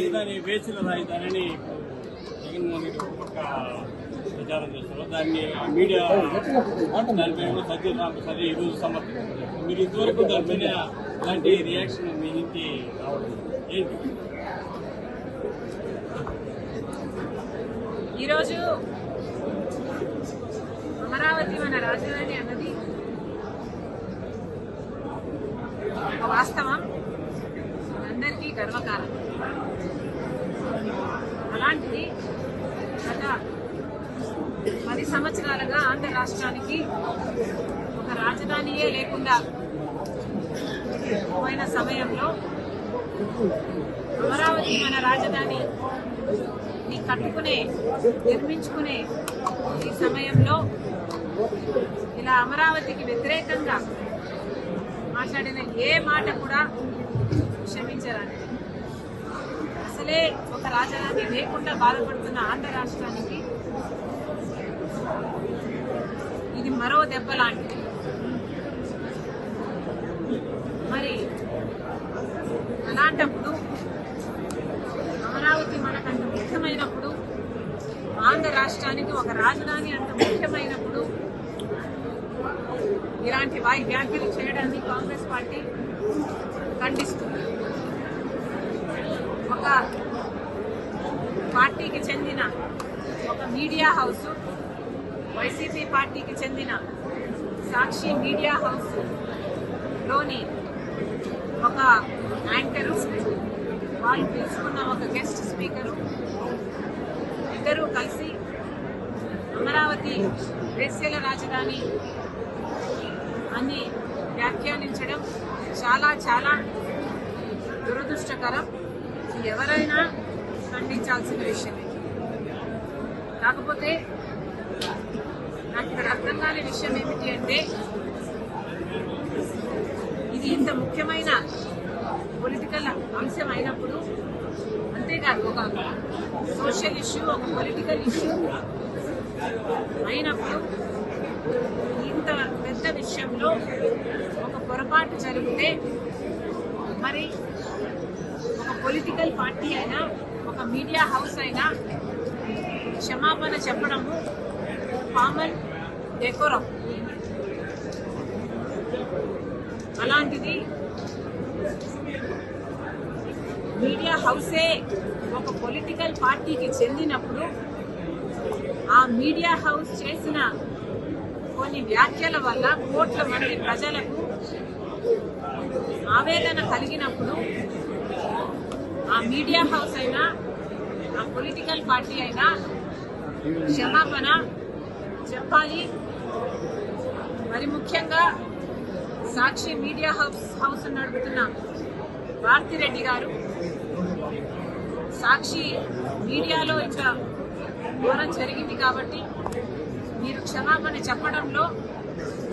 రాజధాని వేసిన రాజధానిని జగన్మోహన్ రెడ్డి ఒక పక్క ప్రచారం చేస్తారు. దాన్ని మీడియా దానిపై సత్యరామప్రసాద్ ఈరోజు సమర్థించారు. మీరు ఇంతవరకు దానిపైన ఇలాంటి రియాక్షన్ మీ నుంచి రావడం ఏంటి? ఈరోజు అమరావతి మన రాజధాని అన్నది ఒక వాస్తవం, అందరికీ గర్వకారణం. అలాంటిది గత 10 సంవత్సరాలుగా ఆంధ్ర రాష్ట్రానికి ఒక రాజధానియే లేకుండా పోయిన సమయంలో అమరావతి మన రాజధాని కట్టుకునే నిర్మించుకునే ఈ సమయంలో ఇలా అమరావతికి వ్యతిరేకంగా మాట్లాడిన ఏ మాట కూడా క్షమించరాని. అసలే ఒక రాజధాని లేకుండా బాధపడుతున్న ఆంధ్ర రాష్ట్రానికి ఇది మరో దెబ్బ లాంటిది. మరి అలాంటప్పుడు అమరావతి మనకంత ముఖ్యమైనప్పుడు, ఆంధ్ర రాష్ట్రానికి ఒక రాజధాని అంత ముఖ్యమైనప్పుడు ఇలాంటి వ్యాఖ్యలు చేయడాన్ని కాంగ్రెస్ పార్టీ ఖండిస్తుంది. ఒక పార్టీకి చెందిన ఒక మీడియా హౌస్, వైసీపీ పార్టీకి చెందిన సాక్షి మీడియా హౌస్ లోని ఒక యాంకరు, వాళ్ళు పిలుచుకున్న ఒక గెస్ట్ స్పీకరు, ఇద్దరూ కలిసి అమరావతి వేశ్యల రాజధాని అని వ్యాఖ్యానించడం చాలా చాలా దురదృష్టకరం. ఎవరైనా ఖండించాల్సిన విషయమే. కాకపోతే నాకు ఇక్కడ అర్థం కాని విషయం ఏమిటి అంటే, ఇది ఇంత ముఖ్యమైన పొలిటికల్ అంశం అయినప్పుడు, అంతేకాదు ఒక సోషల్ ఇష్యూ, ఒక పొలిటికల్ ఇష్యూ అయినప్పుడు ఇంత పెద్ద విషయంలో ఒక పొరపాటు జరిగితే మరి ఒక పొలిటికల్ పార్టీ అయినా, ఒక మీడియా హౌస్ అయినా క్షమాపణ చెప్పడము కామన్ డెకోరం. అలాంటిది మీడియా హౌసే ఒక పొలిటికల్ పార్టీకి చెందినప్పుడు ఆ మీడియా హౌస్ చేసిన కొన్ని వ్యాఖ్యల వల్ల కోట్ల మంది ప్రజలకు ఆవేదన కలిగినప్పుడు ఆ మీడియా హౌస్ అయినా, ఆ పొలిటికల్ పార్టీ అయినా క్షమాపణ చెప్పాలి. మరి ముఖ్యంగా సాక్షి మీడియా హౌస్ నడుపుతున్న భారతిరెడ్డి గారు సాక్షి మీడియాలో ఇంకా ఘోరం జరిగింది కాబట్టి మీరు క్షమాపణ చెప్పడంలో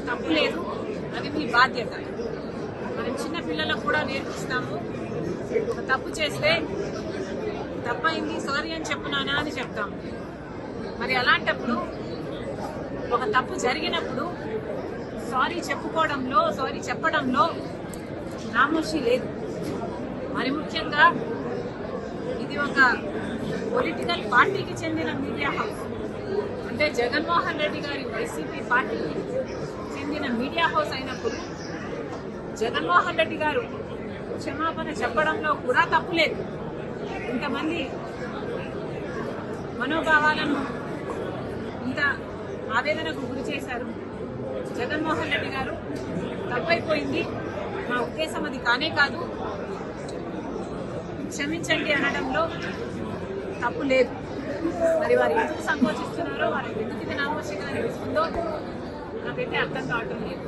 తప్పు లేదు, అది మీ బాధ్యత. మనం చిన్న పిల్లలకు కూడా నేర్పిస్తాము, ఒక తప్పు చేస్తే తప్పైంది సారీ అని చెప్పునానా అని చెప్తాము. మరి అలాంటప్పుడు ఒక తప్పు జరిగినప్పుడు సారీ చెప్పుకోవడంలో, సారీ చెప్పడంలో నామోషి లేదు. మరి ముఖ్యంగా ఇది ఒక పొలిటికల్ పార్టీకి చెందిన మీడియా హౌస్, అంటే జగన్మోహన్ రెడ్డి గారి వైసీపీ పార్టీకి చెందిన మీడియా హౌస్ అయినప్పుడు జగన్మోహన్ రెడ్డి గారు క్షమాపణ చెప్పడంలో కూడా తప్పులేదు. ఇంతమంది మనోభావాలను ఇంత ఆవేదనకు గురి చేశారు. జగన్మోహన్ రెడ్డి గారు తప్పైపోయింది, మా ఉద్దేశం అది కానే కాదు, క్షమించండి అనడంలో తప్పు లేదు. మరి వారు ఎందుకు సంకోచిస్తున్నారో, వారికి ఎందుకు ఇది నామోషిగా అనిపిస్తుందో నాకైతే అర్థం కావటం లేదు.